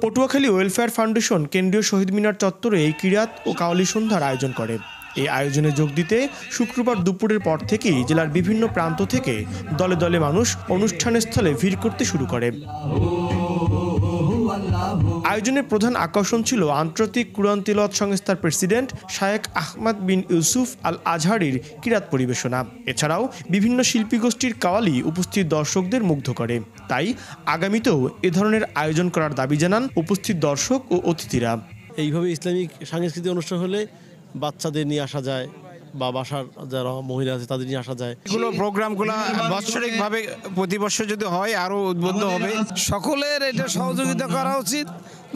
Patuakhali welfare foundation কেন্দ্রীয় শহীদ মিনার চত্বরে এই কিরাত ও কাওয়ালি সন্ধ্যার আয়োজন করে। এই আয়োজনে যোগ দিতে শুক্রবার দুপুরের পর থেকেই জেলার বিভিন্ন প্রান্ত থেকে দলে দলে মানুষ অনুষ্ঠানের স্থলে ভিড় করতে শুরু করে। আয়োজনের প্রধান আকর্ষণ ছিল আন্তর্জাতিক কুরআন তিলাওয়াত সংস্থার প্রেসিডেন্ট শায়েখ আহমদ বিন ইউসুফ আল আজহারির কিরাত পরিবেশনা। এছাড়াও বিভিন্ন শিল্পী গোষ্ঠীর কাওয়ালি উপস্থিত দর্শকদের মুগ্ধ করে। তাই আগামীতেও এ ধরনের আয়োজন করার দাবি জানান উপস্থিত দর্শক ও অতিথিরা। এইভাবে ইসলামিক সাংস্কৃতিক অনুষ্ঠান হলে বাচ্চাদের নিয়ে আসা যায় বা বাসার যারা মহিলা আছে তাদের নিয়ে আসা যায়। এগুলো প্রোগ্রামগুলো বাৎসরিকভাবে প্রতি বছর যদি হয় আরও উদ্বুদ্ধ হবে। সকলের এটা সহযোগিতা করা উচিত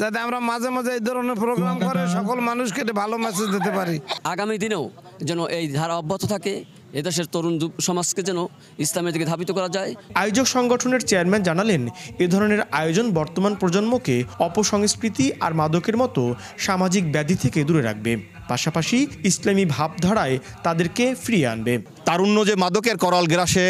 যাতে আমরা মাঝে মাঝে এই ধরনের প্রোগ্রাম করে সকল মানুষকে ভালো মেসেজ দিতে পারি। আগামী দিনেও যেন এই ধারা অব্যাহত থাকে, এদেশের তরুণ সমাজকে যেন ইসলামের দিকে ধাবিত করা যায়। আয়োজক সংগঠনের চেয়ারম্যান জানালেন, এ ধরনের আয়োজন বর্তমান প্রজন্মকে অপসংস্কৃতি আর মাদকের মতো সামাজিক ব্যাধি থেকে দূরে রাখবে, পাশাপাশি ইসলামী ভাবধারায় তাদেরকে ফিরিয়ে আনবে। তারুণ্য যে মাদকের করাল গ্রাসে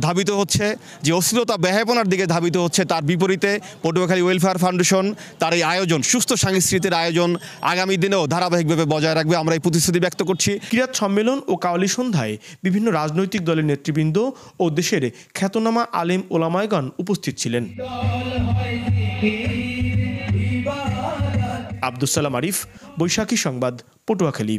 ধাবিত হচ্ছে, যে অশ্লীলতা ব্যহাপনার দিকে ধাবিত হচ্ছে, তার বিপরীতে পটুয়াখালী ওয়েলফেয়ার ফাউন্ডেশন তার এই আয়োজন, সুস্থ সাংস্কৃতিক আয়োজন আগামী দিনেও ধারাবাহিকভাবে বজায় রাখবে, আমরা এই প্রতিশ্রুতি ব্যক্ত করছি। কিরাত সম্মেলন ও কাওয়ালি সন্ধ্যায় বিভিন্ন রাজনৈতিক দলের নেতৃবৃন্দ ও দেশের খ্যাতনামা আলেম ওলামায়গণ উপস্থিত ছিলেন। আব্দুস সালাম আরিফ, বৈশাখী সংবাদ, পটুয়াখালী।